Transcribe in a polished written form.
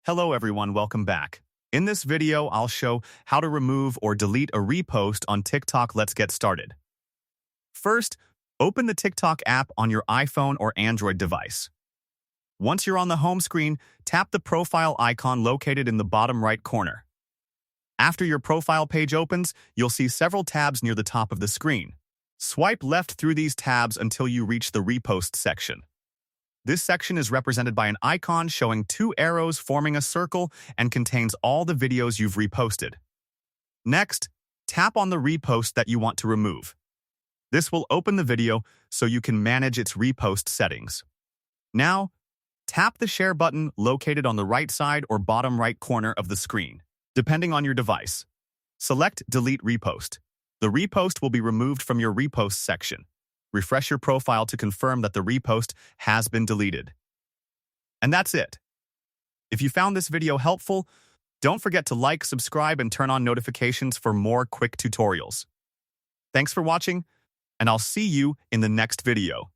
Hello everyone, welcome back. In this video, I'll show how to remove or delete a repost on TikTok. Let's get started. First, open the TikTok app on your iPhone or Android device. Once you're on the home screen, tap the profile icon located in the bottom right corner. After your profile page opens, you'll see several tabs near the top of the screen. Swipe left through these tabs until you reach the repost section. This section is represented by an icon showing two arrows forming a circle and contains all the videos you've reposted. Next, tap on the repost that you want to remove. This will open the video so you can manage its repost settings. Now, tap the share button located on the right side or bottom right corner of the screen, depending on your device. Select Delete Repost. The repost will be removed from your repost section. Refresh your profile to confirm that the repost has been deleted. And that's it. If you found this video helpful, don't forget to like, subscribe, and turn on notifications for more quick tutorials. Thanks for watching, and I'll see you in the next video.